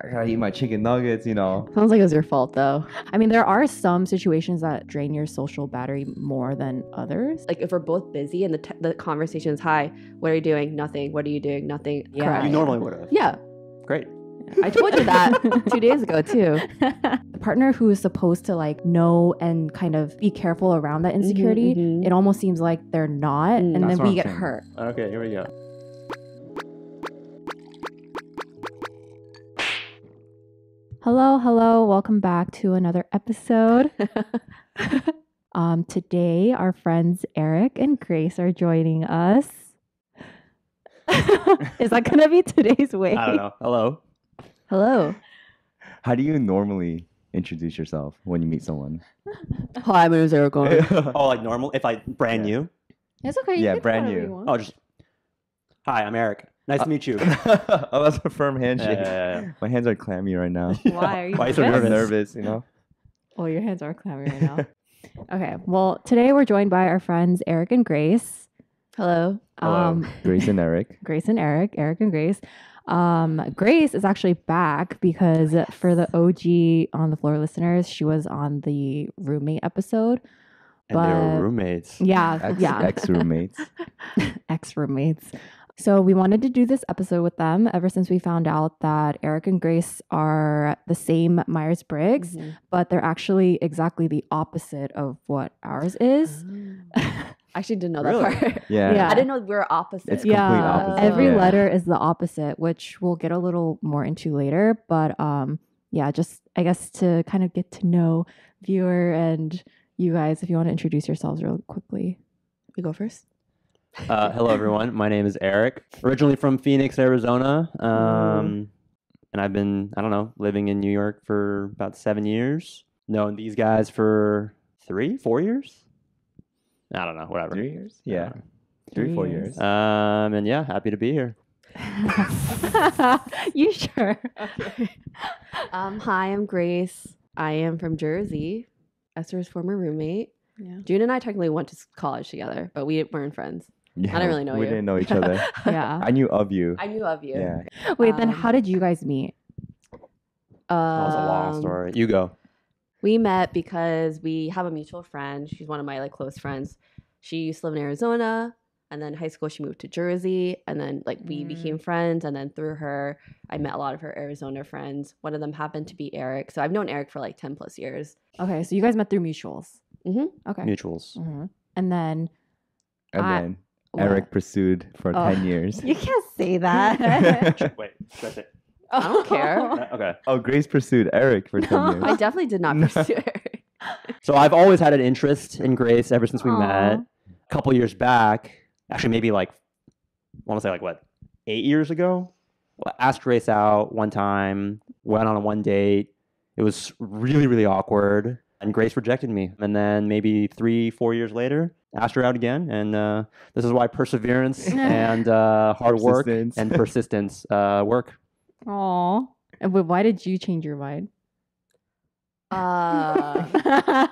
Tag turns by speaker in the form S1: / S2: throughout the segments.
S1: I gotta eat my chicken nuggets, you know.
S2: Sounds like it was your fault though.
S3: I mean, there are some situations that drain your social battery more than others.
S2: Like if we're both busy and the conversation is, hi, what are you doing? Nothing. What are you doing? Nothing.
S3: Yeah.
S2: Correct.
S4: You normally would have.
S2: Yeah.
S4: Great.
S2: I told you that 2 days ago too.
S3: The partner who is supposed to like know and kind of be careful around that insecurity,
S2: mhm.
S3: it almost seems like they're not, and
S1: That's
S3: then
S1: what
S3: we
S1: I'm
S3: get
S1: saying.
S3: hurt.
S4: Okay, here we go.
S3: Hello, welcome back to another episode. Today our friends Eric and Grace are joining us. Is that gonna be today's way?
S4: I don't know. Hello.
S2: Hello.
S1: How do you normally introduce yourself when you meet someone?
S2: Hi, my name is Eric.
S4: Oh, like normal? If I brand new?
S3: It's okay. You
S1: Yeah,
S3: can do
S1: brand
S3: whatever
S1: new.
S3: you want.
S4: Oh, just hi. I'm Eric. Nice to meet you.
S1: Oh, that's a firm handshake.
S4: Yeah.
S1: My hands are clammy right now.
S3: Why are you
S4: Why are you so
S3: nervous?
S1: I'm
S4: nervous?
S1: nervous, you know.
S3: Oh, your hands are clammy right now. Okay. Well, today we're joined by our friends Eric and Grace.
S2: Hello.
S4: Hello.
S1: Grace and Eric.
S3: Grace and Eric and Grace. Grace is actually back because for the OG on the floor listeners, she was on the roommate episode.
S4: And they
S3: But-
S4: were roommates.
S3: Yeah,
S1: Ex-roommates.
S3: ex-roommates. So we wanted to do this episode with them ever since we found out that Eric and Grace are the same Myers-Briggs,
S2: Mhm.
S3: but they're actually exactly the opposite of what ours is.
S2: I actually didn't know
S4: Really?
S2: that part.
S1: Yeah.
S3: Yeah.
S2: I didn't know we were opposite.
S1: It's complete opposite.
S3: Every
S1: Yeah.
S3: letter is the opposite, which we'll get a little more into later. But yeah, just I guess to kind of get to know viewer and you guys, if you want to introduce yourselves real quickly.
S2: We go first.
S4: Hello, everyone. My name is Eric. Originally from Phoenix, Arizona. And I've been, I don't know, living in New York for about 7 years. Known these guys for 4 years? I don't know, whatever.
S1: 3 years? Yeah.
S4: Uh,
S1: 3, 4
S3: 3
S1: years.
S4: And yeah, happy to be here.
S3: You sure?
S2: Hi, I'm Grace. I am from Jersey. Esther's former roommate.
S3: Yeah.
S2: June and I technically went to college together, but we weren't friends.
S1: Yeah,
S2: didn't really know
S1: we
S2: you.
S1: didn't know each other.
S3: Yeah.
S1: I knew of you.
S2: I knew of you.
S1: Yeah.
S3: Wait, then
S2: Um,
S3: how did you guys meet?
S4: That was a long story. You go.
S2: We met because we have a mutual friend. She's one of my like close friends. She used to live in Arizona, and then high school she moved to Jersey, and then like we became friends, and then through her I met a lot of her Arizona friends. One of them happened to be Eric. So I've known Eric for like 10 plus years.
S3: Okay, so you guys met through mutuals.
S2: Mm-hmm.
S3: Okay.
S4: Mutuals.
S3: And then
S1: And
S3: I-
S1: then
S3: what?
S1: Eric pursued for
S3: Oh.
S1: 10 years.
S3: You can't say that.
S4: Wait, that's it.
S2: I don't care.
S4: Okay.
S1: Oh, Grace pursued Eric for 10
S3: No.
S1: years.
S2: I definitely did not
S1: No.
S2: pursue Eric.
S4: So I've always had an interest in Grace ever since we
S3: Aw.
S4: met. A couple years back, actually maybe like, I want to say like what, 8 years ago? Well, asked Grace out one time, went on a one date. It was really, really awkward. And Grace rejected me. And then maybe 3-4 years later, asked her out again. And this is why perseverance and hard work
S1: Persistence.
S4: and persistence work.
S3: Aw. But why did you change your mind?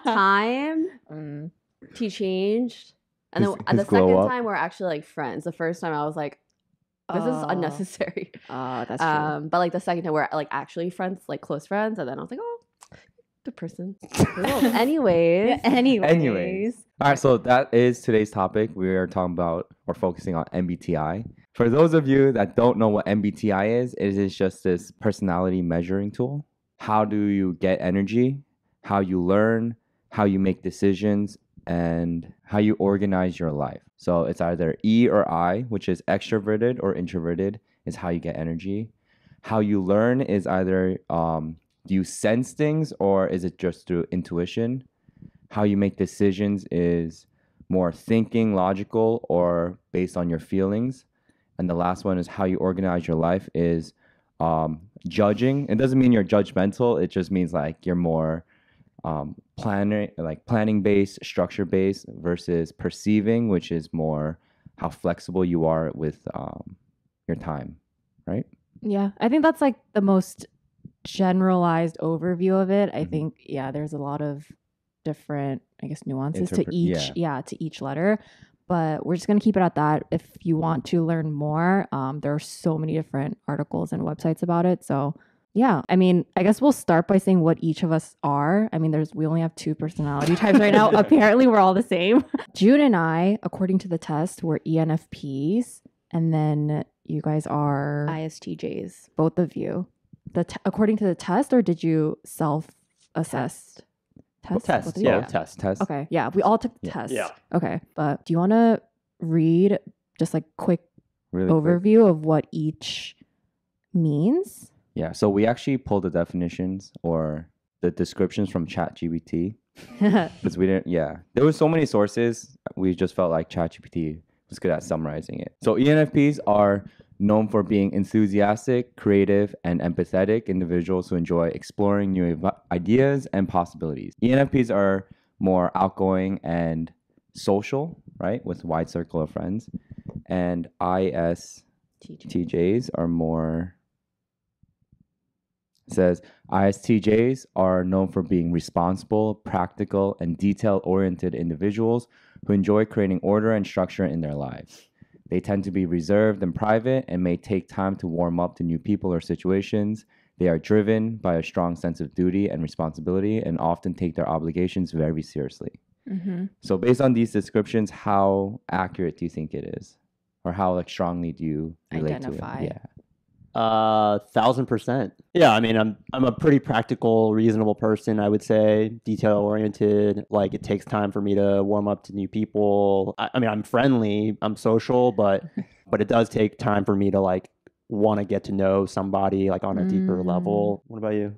S2: Time
S3: Mm.
S2: he changed, and then
S1: His
S2: and the
S1: glow
S2: second
S1: up.
S2: time we're actually like friends. The first time I was like, this is
S3: Oh.
S2: unnecessary.
S3: That's true.
S2: But like the second time we're like actually friends, like close friends, and then I was like, oh, good person. Anyways,
S3: Anyways.
S1: All right, so that is today's topic. We are talking about or focusing on MBTI. For those of you that don't know what MBTI is, it is just this personality measuring tool. How do you get energy, how you learn, how you make decisions, and how you organize your life. So it's either E or I, which is extroverted or introverted, is how you get energy. How you learn is either do you sense things or is it just through intuition? How you make decisions is more thinking, logical, or based on your feelings. And the last one is how you organize your life is judging. It doesn't mean you're judgmental. It just means like you're more planning based, structure based versus perceiving, which is more how flexible you are with your time, right?
S3: Yeah, I think that's like the most generalized overview of it. I think, yeah, there's a lot of different, I guess, nuances to each, to each letter. But we're just going to keep it at that. If you want to learn more, there are so many different articles and websites about it. So Yeah, I mean, I guess we'll start by saying what each of us are. I mean, we only have 2 personality types right now. Apparently, we're all the same. June and I, according to the test, were ENFPs, and then you guys are
S2: ISTJs.
S3: both of you. According to the test, or did you self-assess?
S4: Test.
S1: Yeah,
S4: Test.
S1: test.
S3: Okay, yeah, we all took the test.
S4: Yeah.
S3: Okay, but do you want to read just like quick
S1: Really quick.
S3: overview of what each means?
S1: Yeah, so we actually pulled the definitions or the descriptions from ChatGPT because we didn't. Yeah, there were so many sources. We just felt like ChatGPT was good at summarizing it. So ENFPs are known for being enthusiastic, creative, and empathetic individuals who enjoy exploring new ideas and possibilities. ENFPs are more outgoing and social, right, with a wide circle of friends, and ISTJs are more. Says ISTJs are known for being responsible, practical, and detail-oriented individuals who enjoy creating order and structure in their lives. They tend to be reserved and private and may take time to warm up to new people or situations. They are driven by a strong sense of duty and responsibility and often take their obligations very seriously.
S3: Mm-hmm.
S1: So based on these descriptions, how accurate do you think it is? Or how like strongly do you relate
S3: Identify.
S1: to it? Yeah.
S4: 1,000%. Yeah, I mean, I'm a pretty practical, reasonable person. I would say detail oriented. Like it takes time for me to warm up to new people. I mean, I'm friendly, I'm social, but it does take time for me to like want to get to know somebody like on a deeper level. What about you?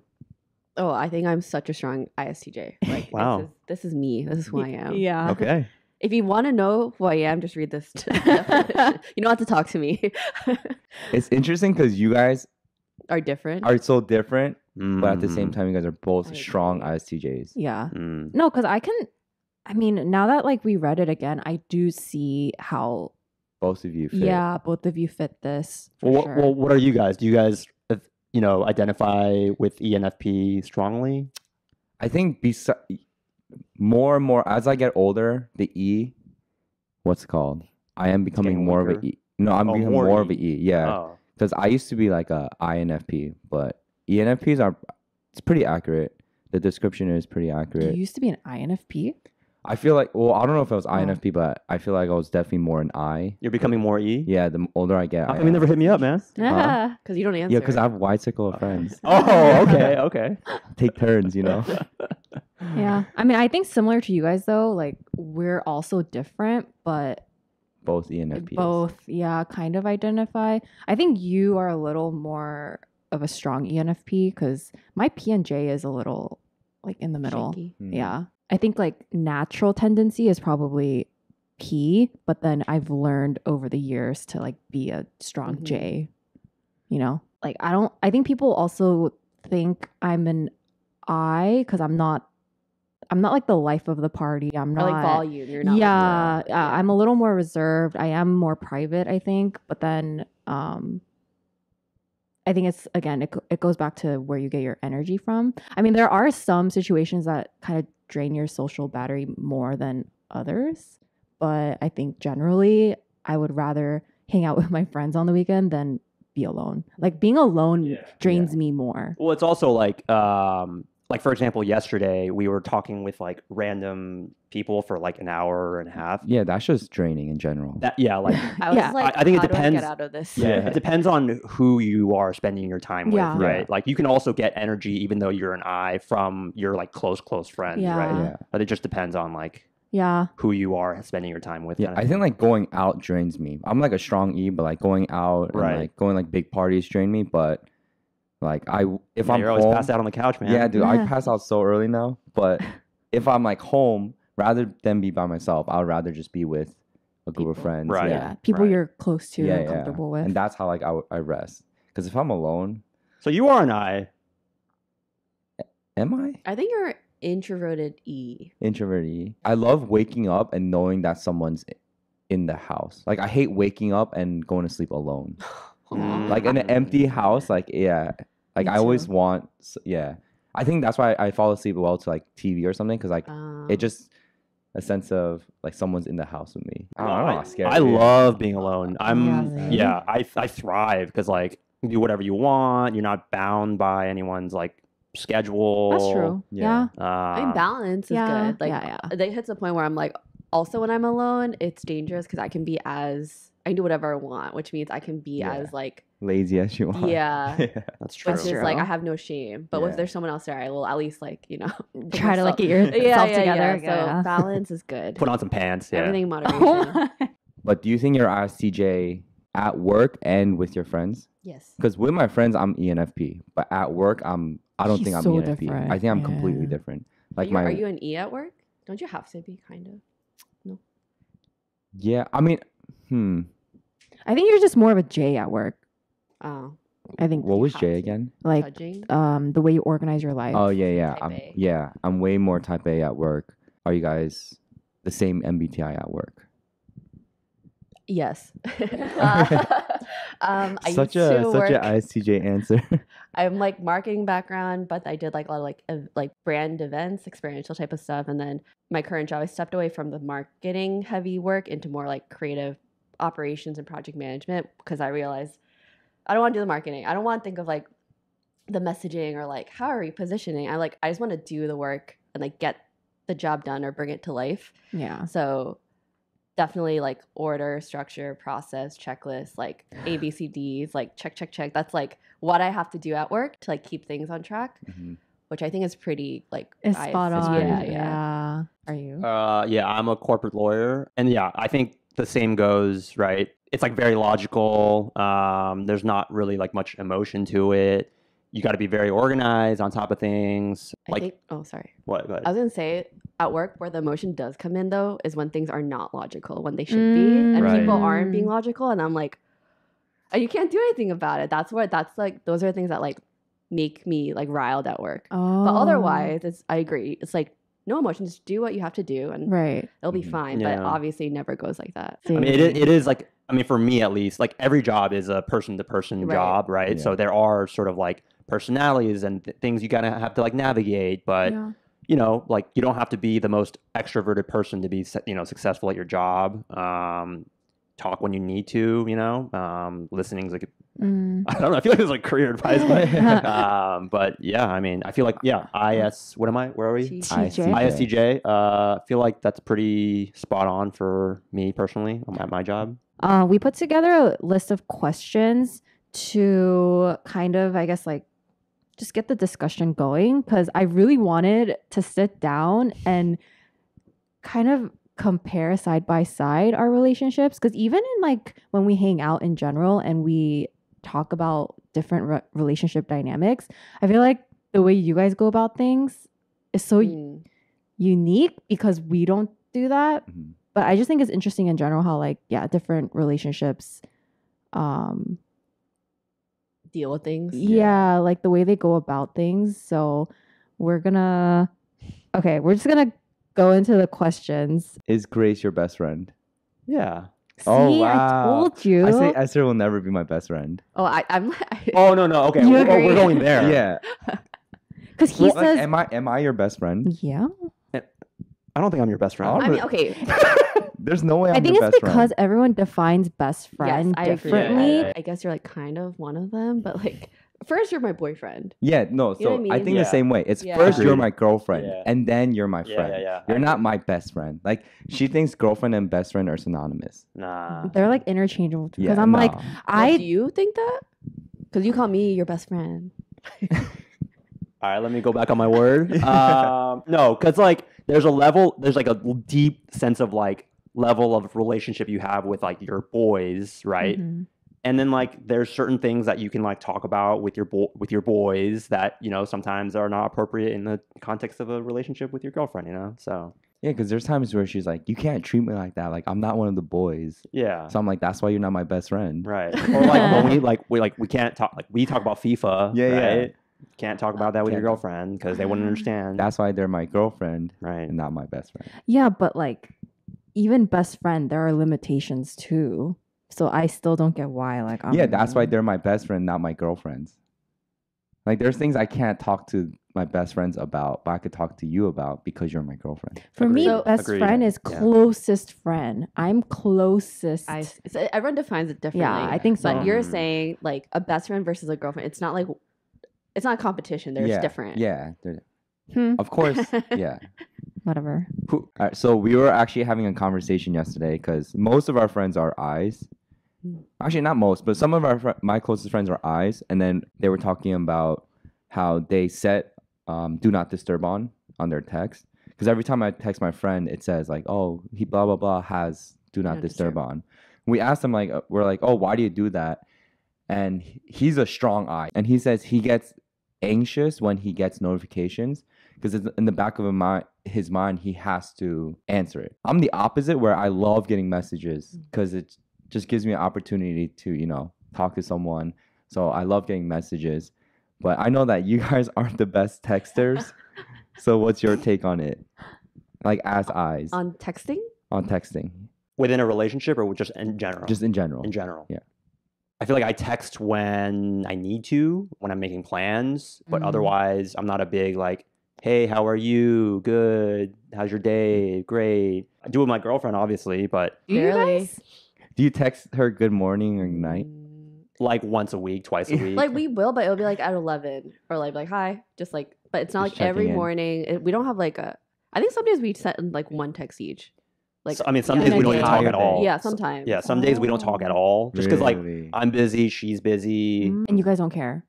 S2: Oh, I think I'm such a strong ISTJ. Like,
S4: Wow.
S2: This is me. This is who I am.
S3: Yeah.
S4: Okay.
S2: If you want to know who I am, just read this definition. You don't have to talk to me.
S1: It's interesting because you guys
S2: Are different.
S1: are so different, but at the same
S4: Mm.
S1: time, you guys are both
S2: I
S1: strong
S2: agree.
S1: ISTJs.
S3: Yeah.
S4: Mm.
S3: No, because I mean, now that like we read it again, I do see how,
S1: Both of you fit.
S3: yeah, both of you fit this. For
S4: Well,
S3: sure.
S4: well, what are you guys? Do you guys, identify with ENFP strongly?
S1: I think more and more as I get older, the E, what's it called? I am becoming
S4: getting
S1: more of
S4: weaker?
S1: a E. No, I'm
S4: Oh,
S1: becoming
S4: more
S1: more of
S4: E.
S1: a E. Yeah,
S4: Oh.
S1: because I used to be like a INFP, but ENFPs are. It's pretty accurate. The description is pretty
S3: you
S1: accurate.
S3: used to be an INFP?
S1: I feel like, well, I don't know if I was
S3: Oh.
S1: INFP, but I feel like I was definitely more an I.
S4: You're becoming more E?
S1: Yeah, the older I get,
S4: How
S1: I
S4: come you never hit me up, man?
S3: Yeah.
S2: Because you don't answer.
S1: Yeah, because I have a wide circle of friends.
S4: Oh, okay.
S1: Take turns, you know.
S3: Yeah. I mean, I think similar to you guys though, like we're also different, but
S1: Both ENFPs.
S3: both, yeah, kind of identify. I think you are a little more of a strong ENFP because my PNJ is a little like in the middle.
S2: Shaky.
S1: Mhm.
S3: Yeah. I think like natural tendency is probably P, but then I've learned over the years to like be a strong
S2: Mhm.
S3: J, you know? Like I think people also think I'm an I because I'm not like the life of the party. I'm
S2: Or
S3: not
S2: like volume. You're not.
S3: yeah,
S2: Like, yeah.
S3: I'm a little more reserved. I am more private, I think. But then I think it's again, it goes back to where you get your energy from. I mean, there are some situations that kind of drain your social battery more than others, but I think generally I would rather hang out with my friends on the weekend than be alone. Like being alone drains me more.
S4: Well, it's also like for example, yesterday we were talking with like random people for like an hour and a half.
S1: Yeah, that's just draining in general.
S4: Like
S2: I was
S3: Yeah.
S2: like,
S4: I think it
S2: how do I
S4: depends-
S2: get out of this?
S4: yeah, it depends on who you are spending your time with,
S3: Yeah.
S4: right?
S1: Yeah.
S4: Like you can also get energy even though you're an I from your like close friends,
S3: Yeah.
S4: right?
S1: Yeah.
S4: But it just depends on like
S3: Yeah.
S4: who you are spending your time with.
S1: Yeah,
S4: kinda
S1: I
S4: thing.
S1: think like going out drains me. I'm like a strong E, but like going out
S4: Right.
S1: and like going like big parties drain me. But like if
S4: Yeah,
S1: I'm
S4: you're always
S1: home,
S4: passed out on the couch, man.
S1: yeah, dude, I
S3: Yeah.
S1: pass out so early now. But if I'm like home, rather than be by myself, I'd rather just be with a group of
S2: People.
S1: friends.
S4: Right.
S3: Yeah. People
S4: right.
S3: you're close to
S1: yeah,
S3: and
S1: yeah.
S3: comfortable with.
S1: And that's how like I rest. Because if I'm alone,
S4: So you are an I.
S1: am I
S2: I think you're introverted E.
S1: introverted? E? I love waking up and knowing that someone's in the house. Like I hate waking up and going to sleep alone.
S4: Mm.
S1: Like in an empty house, like yeah, like
S3: Me
S1: I always
S3: too.
S1: want, yeah. I think that's why I fall asleep well to like TV or something because like it just a sense of like someone's in the house with me. I don't know how scary.
S4: I
S1: it is.
S4: love being alone. I'm
S3: Yeah, really?
S4: yeah, I thrive because like You do whatever you want. You're not bound by anyone's like schedule.
S3: That's true. Yeah.
S2: I mean, balance is
S3: Yeah,
S2: good. Like,
S3: yeah.
S2: it hits a point where I'm like, also when I'm alone, it's dangerous because I can do whatever I want, which means I can be as like
S1: lazy as you want.
S2: Yeah.
S4: That's true.
S2: Which is like I have no shame. But if there's someone else there, I will at least like,
S3: try to like get yourself together.
S2: So balance is good.
S4: Put on some pants. Yeah.
S2: Everything in moderation.
S1: But do you think you're ISTJ at work and with your friends?
S2: Yes.
S1: Because with my friends, I'm ENFP, but at work, I don't
S3: He's
S1: think I'm
S3: so
S1: ENFP.
S3: different.
S1: I think I'm completely different. Like
S2: are you an E at work? Don't you have to be kind of? No.
S1: Yeah, I mean,
S3: I think you're just more of a J at work.
S2: Oh.
S3: I think.
S1: What was J again?
S3: Like
S2: Judging?
S3: the way you organize your life.
S1: Oh yeah.
S2: Type A.
S1: I'm way more type A at work. Are you guys the same MBTI at work?
S2: Yes.
S1: Such a ISTJ answer.
S2: I'm like marketing background, but I did like a lot of like brand events, experiential type of stuff. And then my current job, I stepped away from the marketing heavy work into more like creative operations and project management because I realized I don't want to do the marketing. I don't want to think of like the messaging or like how are we positioning. I just want to do the work and like get the job done or bring it to life.
S3: Yeah.
S2: So definitely like order, structure, process, checklist, like ABCDs, like check. That's like what I have to do at work to like keep things on track, which I think is pretty like
S3: it's spot on.
S2: Yeah.
S3: Are you?
S4: Yeah, I'm a corporate lawyer, and yeah, I think the same goes, right? It's like very logical. There's not really like much emotion to it. You got to be very organized on top of things.
S2: Sorry.
S4: What? Go ahead.
S2: I was gonna say at work where the emotion does come in though is when things are not logical when they should be, and people aren't being logical, and I'm like, oh, you can't do anything about it. Those are the things that like make me like riled at work.
S3: Oh.
S2: But otherwise, I agree. It's like no emotion, just do what you have to do, and it'll be fine.
S4: Yeah.
S2: But obviously, it never goes like that.
S4: I mean, it is like, I mean, for me at least, like every job is a person-to-person job, right?
S1: Yeah.
S4: So there are sort of like personalities and things you gotta have to like navigate, but like you don't have to be the most extroverted person to be, successful at your job. Talk when you need to, listening is like, I don't know. I feel like it's like career advice, but yeah, I mean, I feel like, what am I? Where are we? ISTJ. I feel like that's pretty spot on for me personally at my job.
S3: We put together a list of questions to kind of, I guess, like just get the discussion going because I really wanted to sit down and kind of compare side by side our relationships because even in like when we hang out in general and we talk about different relationship dynamics, I feel like the way you guys go about things is so unique because we don't do that. But I just think it's interesting in general how like different relationships
S2: deal with things.
S3: Yeah, like the way they go about things. So we're just gonna go into the questions.
S1: Is Grace your best friend?
S4: Yeah.
S3: See, I told you.
S1: I say Esther will never be my best friend.
S2: Oh, I'm.
S4: Oh no. Okay, we're going there.
S1: Yeah.
S3: Because he says,
S1: "Am I your best friend?"
S3: Yeah.
S4: I don't think I'm your best friend.
S2: I mean, okay.
S1: There's no way I'm
S3: I think
S1: your
S3: it's
S1: best
S3: because
S1: friend.
S3: everyone defines best friend differently.
S2: Yeah. I guess you're like kind of one of them, but like first you're my boyfriend.
S1: Yeah, no.
S2: You know what I mean?
S1: I think the same way. It's first
S4: Agreed.
S1: you're my girlfriend, and then you're my friend.
S4: Yeah.
S1: You're not my best friend. Like she thinks girlfriend and best friend are synonymous.
S4: Nah.
S3: They're like interchangeable because
S1: Yeah,
S3: I'm like,
S2: Do you think that? Because you call me your best friend.
S4: All right, let me go back on my word. No, because like there's like a deep sense of like level of relationship you have with like your boys, right?
S3: Mm-hmm.
S4: And then like there's certain things that you can like talk about with your boys that sometimes are not appropriate in the context of a relationship with your girlfriend, So
S1: Yeah, because there's times where she's like, "You can't treat me like that. Like I'm not one of the boys."
S4: yeah.
S1: So I'm like, "That's why you're not my best friend."
S4: Right. Or like when we can't talk, like we talk about FIFA.
S1: Yeah,
S4: right?
S1: yeah.
S4: Can't talk about that with your girlfriend because they wouldn't understand.
S1: That's why they're my girlfriend,
S4: right.
S1: and not my best friend.
S3: Yeah, but like even best friend, there are limitations too. So I still don't get why. Like
S1: that's why they're my best friend, not my girlfriends. Like there's things I can't talk to my best friends about, but I could talk to you about because you're my girlfriend.
S3: For me,
S2: So-
S3: best friend is closest friend. I'm closest.
S2: So everyone defines it differently.
S3: Yeah, I think so.
S2: But you're saying like a best friend versus a girlfriend. It's not a competition. There's different.
S1: Yeah. Of course. Yeah.
S3: Whatever.
S1: All right, so we were actually having a conversation yesterday because most of our friends are I's. Actually, not most, but some of my closest friends are I's, and then they were talking about how they set do not disturb on their text. Because every time I text my friend, it says like, oh, he blah blah blah has do not disturb on. We asked him we're like, oh, why do you do that? And he's a strong I, and he says he gets anxious when he gets notifications because in the back of his mind he has to answer it. I'm the opposite, where I love getting messages because it just gives me an opportunity to talk to someone. So I love getting messages, but I know that you guys aren't the best texters. So what's your take on it, like as eyes
S2: On texting
S4: Within a relationship or just in general?
S1: Just in general.
S4: In general.
S1: Yeah.
S4: I feel like I text when I need to, when I'm making plans, but otherwise I'm not a big like, hey, how are you? Good. How's your day? Great. I do with my girlfriend, obviously, but
S2: barely.
S1: Do you text her good morning or night?
S4: like once a week, twice a week.
S2: Like we will, but it'll be like at 11 or like hi, just like. But it's not
S1: Just
S2: like every
S1: checking in.
S2: morning. We don't have like a. I think some days we set like one text each. Like
S4: So, I mean, some
S2: yeah.
S4: days we don't even talk
S1: Entire
S4: at all.
S1: day.
S2: Yeah, sometimes.
S4: Yeah, some days we don't talk at all. Just because like
S1: Really?
S4: I'm busy, she's busy.
S3: And you guys don't care.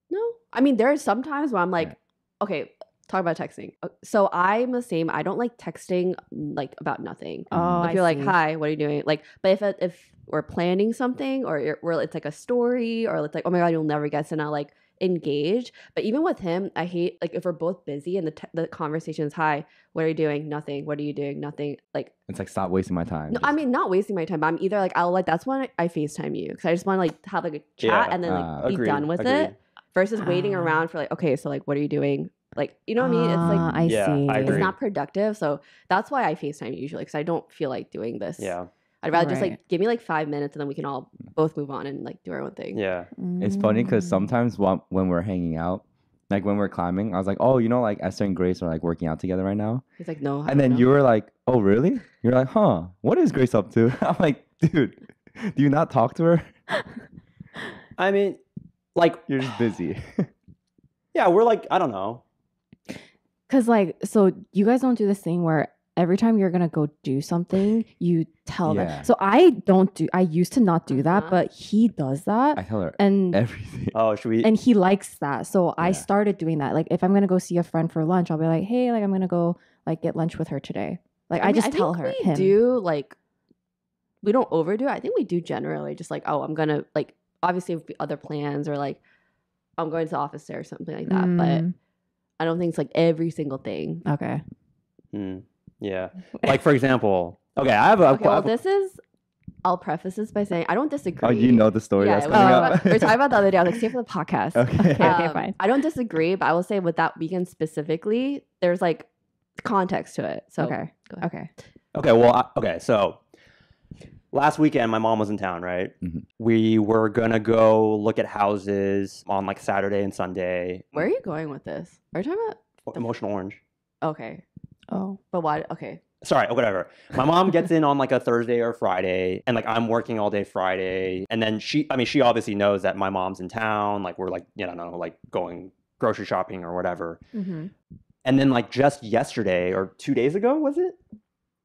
S2: No, I mean there are some times where I'm like, okay, talk about texting. So I'm the same. I don't like texting like about nothing.
S3: Oh,
S2: If you're like, hi, what are you doing? Like, but if we're planning something or it's like a story or it's like, oh my god, you'll never guess, and I'll like engage. But even with him, I hate like if we're both busy and the conversation is, hi, what are you doing? Nothing. What are you doing? Nothing. Like
S1: It's like, stop wasting my time.
S2: no, I mean not wasting my time. But I'm either like that's when I FaceTime you because I just want to like have like a chat
S4: Yeah.
S2: and then like be
S4: Agreed,
S2: done with
S4: agreed.
S2: it versus waiting
S3: Ah.
S2: around for like, okay, so like what are you doing? Like, you know what I mean? It's like
S3: I
S4: Yeah,
S3: see.
S4: I
S2: it's
S4: agree.
S2: not productive. So that's why I FaceTime usually because I don't feel like doing this.
S4: Yeah,
S2: I'd rather just
S3: Right.
S2: like give me like 5 minutes and then we can all both move on and like do our own thing.
S4: yeah.
S1: It's funny because
S3: Mm.
S1: sometimes when we're hanging out, like when we're climbing, I was like, oh, like Esther and Grace are like working out together right now.
S2: He's like, no.
S1: And then you were like, oh, really? You're like, huh, what is Grace up to? I'm like, dude, do you not talk to her?
S4: I mean, like,
S1: You're just busy.
S4: yeah, we're like, I don't know.
S3: Cause like, so you guys don't do this thing where every time you're gonna go do something, you tell
S1: Yeah.
S3: them. So I used to not do that,
S2: Uh-huh.
S3: but he does that.
S1: I tell her
S3: and
S1: everything.
S4: Oh, should we?
S3: and he likes that. So I
S1: Yeah.
S3: started doing that. Like if I'm gonna go see a friend for lunch, I'll be like, hey, like I'm gonna go like get lunch with her today. Like I
S2: mean,
S3: just tell
S2: think
S3: her
S2: we
S3: him.
S2: do like we don't overdo it. I think we do generally just like, oh, I'm gonna like obviously if other plans or like I'm going to the office there or something like that. But
S3: Mm,
S2: I don't think it's like every single thing.
S3: okay.
S4: Yeah. Like for example, okay, I have a.
S2: Okay, well, I'll preface this by saying I don't disagree.
S1: Oh, you know the story
S2: Yeah,
S1: that's
S2: we
S1: coming
S2: were
S1: up.
S2: talking about the other day. I was like, save for the podcast.
S1: Okay.
S3: Okay, fine.
S2: I don't disagree, but I will say with that weekend specifically, there's like context to it. So
S3: Okay.
S2: go ahead.
S3: Okay.
S4: Okay, well, okay, so last weekend my mom was in town, right?
S1: Mhm.
S4: We were gonna go look at houses on like Saturday and Sunday.
S2: Where are you going with this? Are you talking about?
S4: Emotional Orange.
S2: Okay,
S3: Oh.
S2: but why? Okay,
S4: Sorry, whatever. My mom gets in on like a Thursday or Friday, and like I'm working all day Friday, and then she obviously knows that my mom's in town. Like we're like like going grocery shopping or whatever.
S3: Mm-hmm.
S4: And then like just yesterday or 2 days ago, was it?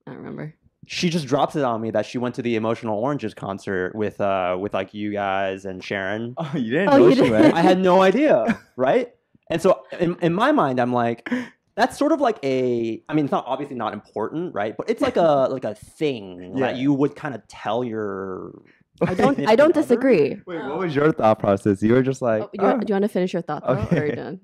S2: I don't remember.
S4: She just drops it on me that she went to the Emotional Oranges concert with like you guys and Sharon.
S1: Oh, you didn't
S3: Oh,
S1: know
S3: you
S1: she
S3: didn't?
S1: went?
S4: I had no idea, right? And so in my mind, I'm like, that's sort of like I mean, it's not obviously not important, right? But it's like a thing
S1: Yeah.
S4: that you would kind of tell your.
S2: I don't
S4: significant other.
S2: disagree.
S1: Wait, what was your thought process? You were just like,
S2: Oh, do you want to finish your thought though, or are you
S1: Okay.
S2: done?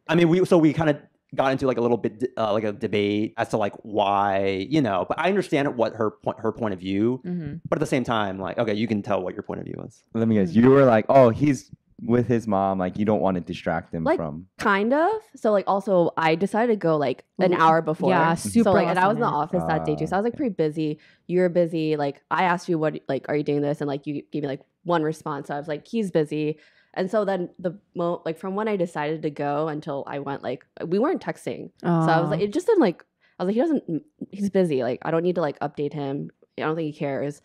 S4: I mean, we kind of got into like a little bit like a debate as to like why, but I understand what her point of view,
S3: Mm-hmm.
S4: but at the same time, like, okay, you can tell what your point of view is.
S1: let me guess. You were like, oh, he's with his mom. Like, you don't want to distract him
S2: Like,
S1: from.
S2: Kind of. So like also I decided to go like an hour before.
S3: Yeah, super
S2: So like and I was in the
S3: last
S2: office that day too. So I was like pretty busy. You were busy. Like I asked you what like are you doing this? And like you gave me like one response. So I was like, he's busy. And so then like from when I decided to go until I went, like we weren't texting. So I was like, it just didn't like, I was like, he's busy. Like I don't need to like update him. I don't think he cares.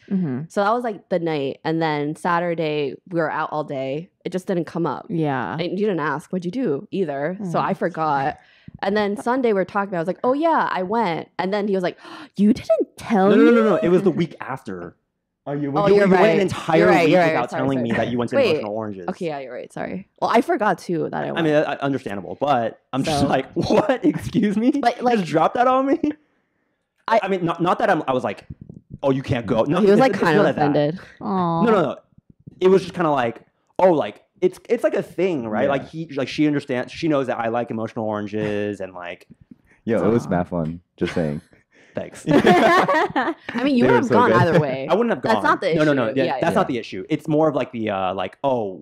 S2: So that was like the night. And then Saturday we were out all day. It just didn't come up.
S3: Yeah.
S2: And you didn't ask, what'd you do either? So I forgot. And then Sunday we were talking about, I was like, oh yeah, I went. And then he was like, you didn't tell me?
S4: No. It was the week after.
S2: You're
S4: you
S2: right.
S4: went an entire week without
S2: Sorry.
S4: telling me that you went to
S2: Wait.
S4: Emotional Oranges.
S2: Okay, yeah, you're right. Sorry. Well, I forgot too that I went.
S4: I mean, understandable, but I'm just like, what? Excuse me?
S2: But, like,
S4: just drop that on me? I mean, not that I was like, oh, you can't go. No,
S2: he was like
S4: it's
S2: kind of
S4: not that.
S2: offended.
S4: No. It was just kind of like, oh, like it's like a thing, right?
S1: Yeah.
S4: Like she understands. She knows that I like Emotional Oranges and like.
S1: Yo, it was mad fun. Just saying.
S4: Thanks.
S2: I mean, you
S1: They
S2: would
S1: were
S2: have
S1: so
S2: gone
S1: good.
S2: either way.
S4: I wouldn't have gone.
S2: That's not the issue.
S4: No.
S2: Yeah,
S4: That's not the issue. It's more of like the like, oh,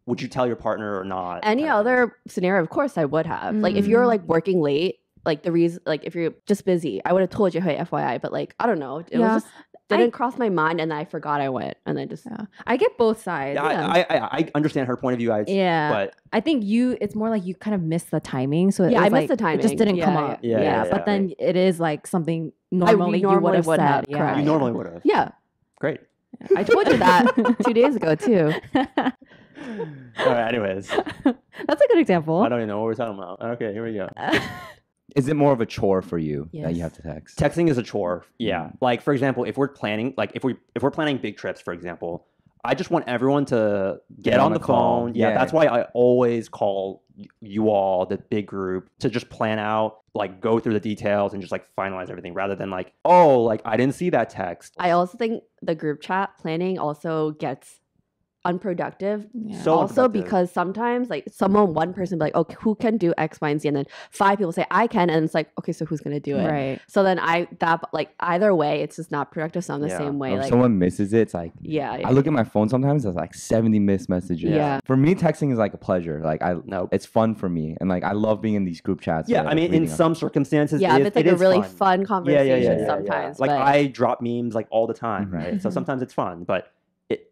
S4: would you tell your partner or not?
S2: Any other scenario, of course, I would have. Like if you were like working late, like the reason, like if you're just busy, I would have told you, hey, FYI. But like, I don't know, it was just didn't cross my mind, and then I forgot I went, and then just
S3: I get both sides.
S4: I understand her point of view. But
S3: I think it's more like you kind of missed the timing. So
S2: I missed
S3: like,
S2: the timing.
S3: It just didn't come up.
S4: Yeah,
S3: but then it is like something normally you would have said.
S2: Correct.
S4: you normally would have.
S2: Yeah.
S4: Great.
S2: I told you that 2 days ago too.
S4: All right. Anyways,
S3: that's a good example.
S4: I don't even know what we're talking about. Okay, here we go.
S1: Is it more of a chore for you that
S2: Yes.
S1: you have to text?
S4: Texting is a chore. Yeah. Like for example, if we're planning, like if we're planning big trips, for example, I just want everyone to get on the
S1: call.
S4: phone. Yeah, that's why I always call you all, the big group, to just plan out, like go through the details and just like finalize everything rather than like, oh, like I didn't see that text.
S2: I also think the group chat planning also gets unproductive.
S4: So
S2: also
S4: unproductive.
S2: because sometimes like one person be like, okay, who can do X, Y, and Z, and then 5 people say I can, and it's like, okay, so who's gonna do it?
S3: Right.
S2: So then like either way, it's just not productive. So I'm the same way.
S1: If
S2: Like
S1: someone misses it, it's like I look at my phone sometimes. There's like 70 missed messages.
S2: Yeah.
S1: For me, texting is like a pleasure. Like it's fun for me, and like I love being in these group chats.
S4: Yeah,
S1: where,
S4: I mean,
S1: reading
S4: in some circumstances,
S2: if it's like a really
S4: fun.
S2: fun conversation
S4: Yeah.
S2: sometimes.
S4: Like
S2: but
S4: I drop memes like all the time, right? So sometimes it's fun, but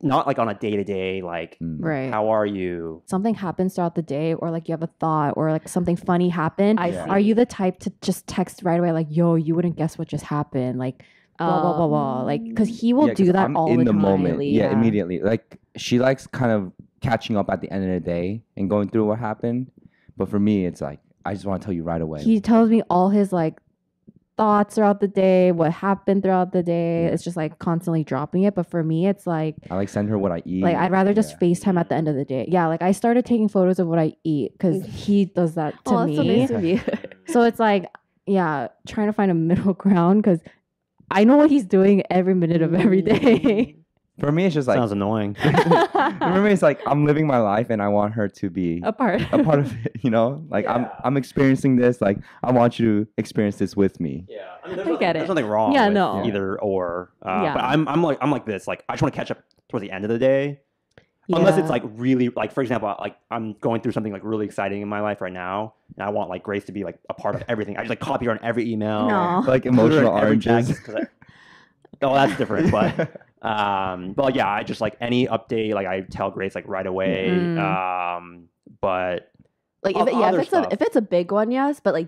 S4: not like on a day-to-day, like,
S3: Right.
S4: how are you?
S3: Something happens throughout the day, or like you have a thought, or like something funny happened.
S2: I see.
S3: Are you the type to just text right away, like, yo, you wouldn't guess what just happened? Like, blah, blah, blah, blah. Like, because he will do
S1: 'cause
S3: that
S1: I'm
S3: all
S1: in
S3: the time.
S1: moment.
S3: Yeah.
S1: Immediately. Like she likes kind of catching up at the end of the day and going through what happened. But for me, it's like I just want to tell you right away.
S3: He tells me all his like thoughts throughout the day, what happened throughout the day.
S1: Yeah.
S3: It's just like constantly dropping it. But for me, it's like
S1: I like send her what I eat.
S3: I'd rather just FaceTime at the end of the day. Yeah, like I started taking photos of what I eat because he does that to
S2: that's so
S3: me.
S2: nice of you.
S3: So it's like, trying to find a middle ground because I know what he's doing every minute of every day.
S1: For me, it's just like
S4: Sounds annoying.
S1: for me, it's like I'm living my life and I want her to be
S3: a part
S1: of it. You know, like I'm experiencing this. Like I want you to experience this with me.
S4: Yeah, I mean,
S3: I get it.
S4: There's nothing wrong.
S3: Yeah,
S4: with
S3: no.
S4: either or.
S3: Yeah.
S4: But I'm like this. Like I just want to catch up towards the end of the day. Unless it's like really like, for example, like I'm going through something like really exciting in my life right now, and I want like Grace to be like a part of everything. I just like copy her on every email,
S3: No.
S1: Like
S4: put her in
S1: emotional
S4: every
S1: oranges.
S4: text, 'cause oh, that's different. But like, yeah, I just like any update, like I tell Grace like right away. But
S2: Like
S4: other
S2: if it's a big one, yes, but like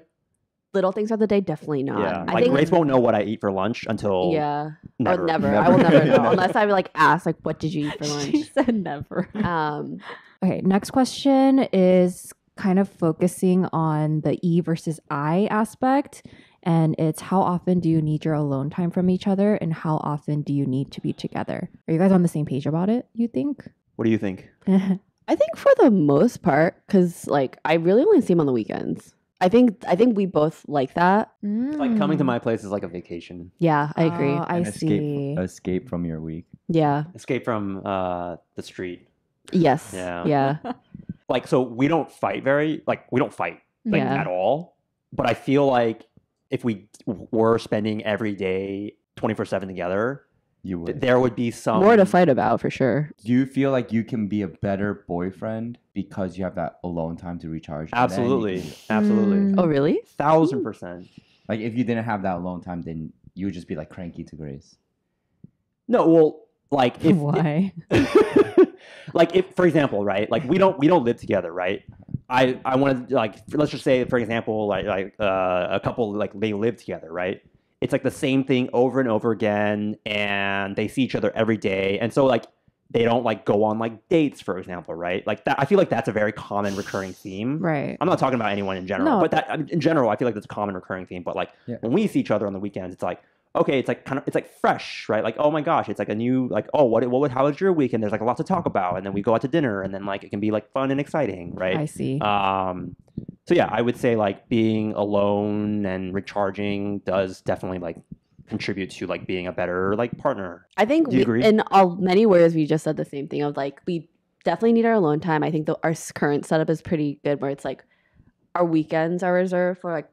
S2: little things throughout the day, definitely not.
S4: yeah,
S2: I
S4: like
S2: think
S4: Grace won't know what I eat for lunch until
S2: never.
S4: never.
S2: Or never.
S1: Never.
S2: I will never know unless I like ask like, what did you eat for
S3: She
S2: lunch?
S3: said never.
S2: Um,
S3: Okay, next question is kind of focusing on the E versus I aspect. And it's how often do you need your alone time from each other and how often do you need to be together? Are you guys on the same page about it, you think?
S4: What do you think?
S2: I think for the most part, because like I really only see him on the weekends. I think we both like that.
S4: Like coming to my place is like a vacation.
S2: Yeah, I agree.
S3: Oh, I
S1: An
S3: see.
S1: escape from your week.
S2: Yeah.
S4: Escape from the street.
S2: Yes.
S4: Yeah.
S2: Yeah.
S4: Like, so we don't fight like
S2: Yeah.
S4: at all. But I feel like if we were spending every day 24/7 together,
S1: You would.
S4: there would be some
S2: More to fight about for sure.
S1: Do you feel like you can be a better boyfriend because you have that alone time to recharge? And then you
S4: Absolutely.
S1: can-
S4: Absolutely.
S2: Oh, really?
S4: 1000%.
S1: Like if you didn't have that alone time, then you would just be like cranky to Grace.
S4: No, well, like if
S3: Why?
S4: like if, for example, right, like we don't live together, right? I want to like, let's just say, for example, like a couple, like they live together, right? It's like the same thing over and over again, and they see each other every day, and so like they don't like go on like dates, for example, right? Like that, I feel like that's a very common recurring theme.
S3: Right.
S4: I'm not talking about anyone in general,
S3: No.
S4: but that in general, I feel like that's a common recurring theme. But like when we see each other on the weekends, it's like, okay, it's like kind of, it's like fresh, right? Like, oh my gosh, it's like a new, like, oh, how was your week? And there's like a lot to talk about, and then we go out to dinner, and then like it can be like fun and exciting, right?
S3: I see.
S4: So yeah, I would say like being alone and recharging does definitely like contribute to like being a better like partner.
S2: I think
S4: Do you agree?
S2: in many ways we just said the same thing of like we definitely need our alone time. I think our current setup is pretty good where it's like our weekends are reserved for like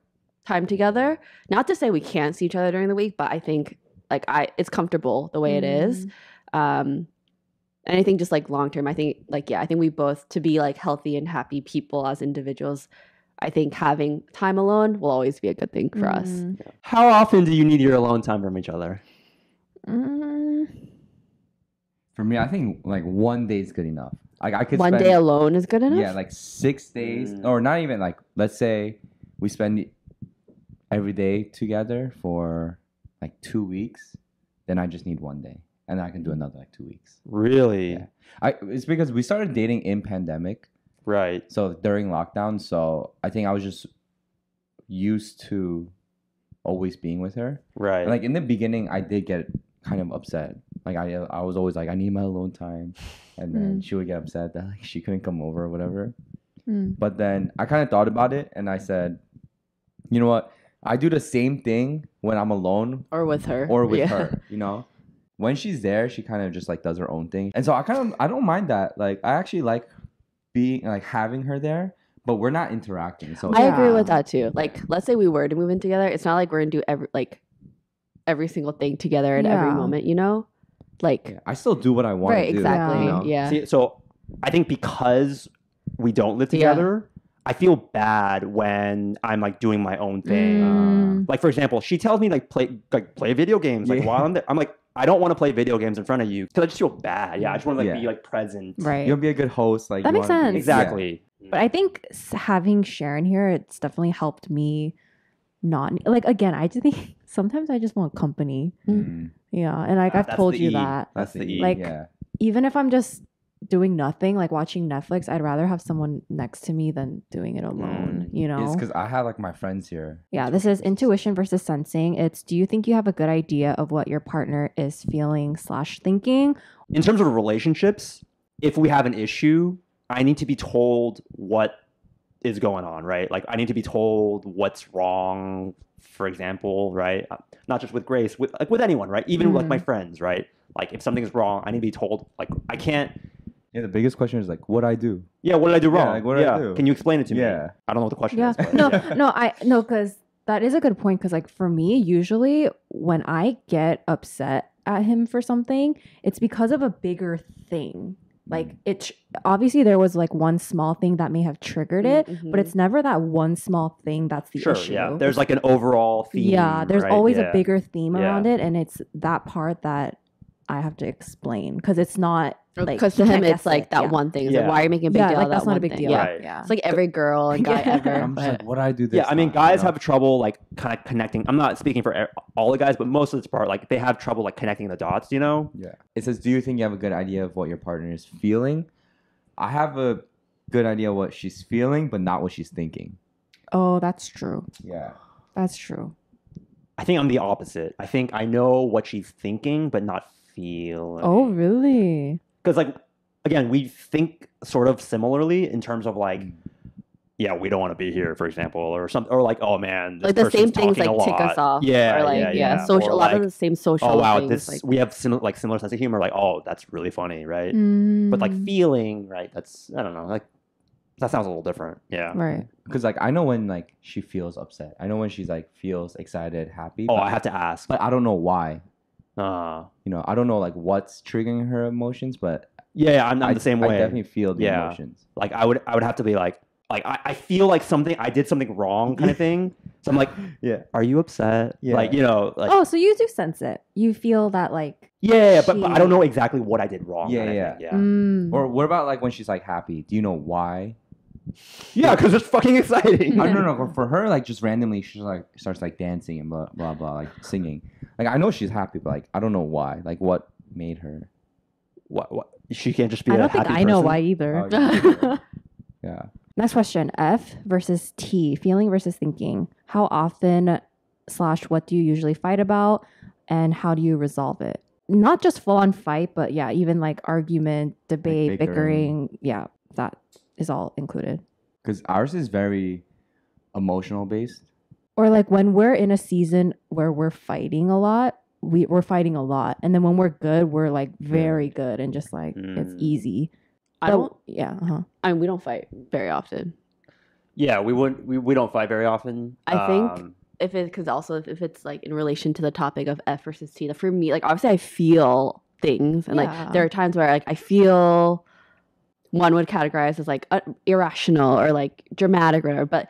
S2: time together. Not to say we can't see each other during the week, but I think like it's comfortable the way it is. And I think just like long term, I think like I think we both, to be like healthy and happy people as individuals, I think having time alone will always be a good thing for us.
S4: How often do you need your alone time from each other?
S1: For me, I think like 1 day is good enough. Like I could
S2: One
S1: spend,
S2: day alone is good enough?
S1: Yeah, like 6 days, or not even like, let's say we spend every day together for like 2 weeks, then I just need 1 day, and I can do another like 2 weeks.
S4: Really?
S1: Yeah. It's because we started dating in pandemic.
S4: Right.
S1: So during lockdown, so I think I was just used to always being with her.
S4: Right.
S1: And like in the beginning, I did get kind of upset. Like I was always like, I need my alone time, and then she would get upset that like she couldn't come over or whatever. But then I kind of thought about it, and I said, you know what? I do the same thing when I'm alone
S2: Or with her.
S1: or with her. You know, when she's there, she kind of just like does her own thing, and so I don't mind that. Like I actually like being like having her there, but we're not interacting. So
S2: I agree with that too. Like let's say we were to move in together, it's not like we're gonna do every single thing together at every moment, you know? Like
S1: I still do what I want to do.
S2: Exactly.
S1: You know?
S2: Yeah.
S4: See, so I think because we don't live together, I feel bad when I'm like doing my own thing. Like for example, she tells me like play video games like while I'm there. I'm like, I don't want to play video games in front of you because I just feel bad. Yeah, I just want to like be like present.
S3: Right.
S1: You'll be a good host. Like
S3: that makes sense.
S4: Exactly.
S3: But I think having Sharon here, it's definitely helped me not like, again, I just think sometimes I just want company. Yeah. And like I've told you that.
S4: That's the E.
S3: Like even if I'm just doing nothing, like watching Netflix, I'd rather have someone next to me than doing it alone, you know?
S1: It's because I have like my friends here.
S3: Yeah, this is intuition versus sensing. It's, do you think you have a good idea of what your partner is feeling / thinking?
S4: In terms of relationships, if we have an issue, I need to be told what is going on, right? Like I need to be told what's wrong, for example, right? Not just with Grace, with anyone, right? Even like my friends, right? Like if something's wrong, I need to be told. Like I can't.
S1: Yeah, the biggest question is like, what I do?
S4: Yeah, what did I do wrong?
S1: Like, what did I do?
S4: Can you explain it to me?
S1: Yeah.
S4: I don't know what the question
S3: Yeah.
S4: is. But.
S3: No, because that is a good point. Because like for me, usually when I get upset at him for something, it's because of a bigger thing. Like it obviously there was like one small thing that may have triggered it, but it's never that one small thing that's the issue.
S4: Yeah. There's like an overall theme.
S3: Yeah, there's
S4: right?
S3: always a bigger theme around it, and it's that part that I have to explain because it's not like,
S2: because to him it's like that one thing. It's like, why are you making a big deal?
S3: Like
S2: of
S3: that's
S2: that
S3: not a
S2: one
S3: big
S2: thing?
S3: deal.
S4: Right.
S3: Yeah.
S2: It's like every girl and guy ever.
S1: I'm just like, what do I do this
S4: Yeah, I mean,
S1: time,
S4: guys
S1: you know?
S4: have trouble like kind of connecting. I'm not speaking for all the guys, but most of the part, like they have trouble like connecting the dots, you know?
S1: Yeah. It says, do you think you have a good idea of what your partner is feeling? I have a good idea what she's feeling, but not what she's thinking.
S3: Oh, that's true.
S1: Yeah.
S3: That's true.
S4: I think I'm the opposite. I think I know what she's thinking, but not feeling.
S3: Oh, really?
S4: Because like, again, we think sort of similarly in terms of like, yeah, we don't want to be here, for example, or something, or like, oh man, this
S2: Like the same
S4: person's
S2: things like
S4: talking a
S2: tick us
S4: lot.
S2: off.
S4: Yeah,
S2: Or like,
S4: yeah.
S2: social,
S4: Or
S2: a lot of
S4: like,
S2: the same social
S4: oh wow,
S2: things.
S4: this
S2: like,
S4: we have similar sense of humor. Like, oh, that's really funny, right? But like feeling, right? That's I don't know. Like that sounds a little different. Yeah.
S3: Right.
S1: Because like I know when like she feels upset. I know when she's like feels excited, happy.
S4: Oh,
S1: but
S4: I have to ask.
S1: But I don't know why.
S4: You
S1: know, I don't know like what's triggering her emotions, but
S4: yeah, I'm the same way.
S1: I definitely feel the
S4: Yeah.
S1: emotions.
S4: Like I would have to be like, like I feel like I did something wrong kind of thing. So I'm like,
S1: Yeah.
S4: are you upset?
S1: Yeah.
S4: Like, like,
S3: Oh, so you do sense it. You feel that like
S4: but I don't know exactly what I did wrong.
S1: Yeah,
S4: kind of
S1: yeah.
S4: thing. Yeah.
S3: Mm.
S1: Or what about like when she's like happy? Do you know why?
S4: Yeah, because it's fucking exciting.
S1: I don't know. For her, like just randomly, she's like starts like dancing and blah blah blah, like singing. Like I know she's happy, but like I don't know why. Like what made her?
S4: What? She can't just be.
S3: I
S4: a
S3: don't think
S4: happy
S3: I know
S4: person?
S3: why either.
S1: Oh, yeah.
S3: Next question. F versus T, feeling versus thinking. How often / what do you usually fight about, and how do you resolve it? Not just full on fight, but yeah, even like argument, debate,
S1: Like
S3: bickering. Yeah, that is all included.
S1: Because ours is very emotional based.
S3: Or like when we're in a season where we're fighting a lot, we're fighting a lot. And then when we're good, we're like very good and just like it's easy.
S2: I don't.
S3: Yeah.
S2: I mean, we don't fight very often.
S4: Yeah, we don't fight very often.
S2: I think if it's like in relation to the topic of F versus T, for me, like obviously I feel things, and like there are times where like I feel one would categorize as like irrational or like dramatic or whatever, but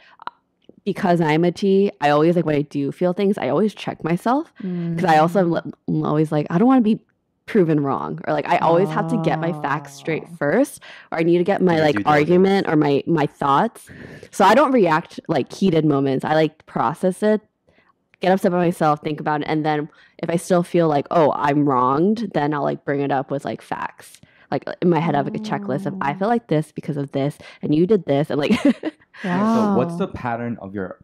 S2: because I'm a T, I always like when I do feel things, I always check myself because I also am always like I don't want to be proven wrong, or like I always have to get my facts straight first, or I need to get my like argument or my thoughts. So I don't react like heated moments. I like process it, get upset by myself, think about it, and then if I still feel like, oh, I'm wronged, then I'll like bring it up with like facts. Like in my head I have like a checklist of I feel like this because of this and you did this, and like
S1: So what's the pattern of your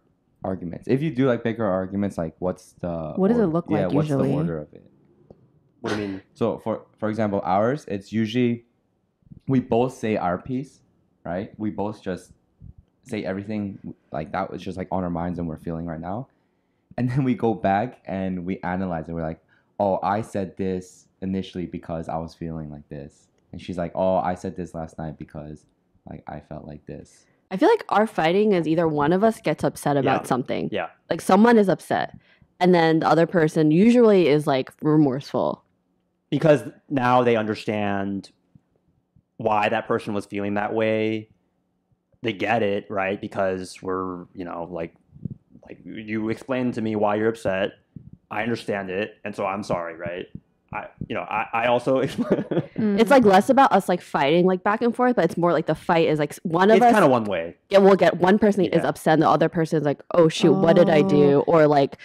S1: arguments? If you do like bigger arguments, like what does it
S3: look like
S1: what's
S3: usually?
S1: the order of it?
S4: What do you mean?
S1: So for example, ours, it's usually we both say our piece, right? We both just say everything like that was just like on our minds and we're feeling right now. And then we go back and we analyze it. We're like, oh, I said this initially because I was feeling like this. And she's like, oh, I said this last night because like I felt like this.
S2: I feel like our fighting is either one of us gets upset about something.
S4: Yeah.
S2: Like someone is upset and then the other person usually is like remorseful.
S4: Because now they understand why that person was feeling that way. They get it, right? Because we're, like you explained to me why you're upset. I understand it, and so I'm sorry, right? I also
S2: It's like less about us like fighting like back and forth, but it's more like the fight is like one of us.
S4: It's kind of one way.
S2: Yeah, we'll get one person is upset, and the other person is like, "Oh shoot, what did I do?" Or like,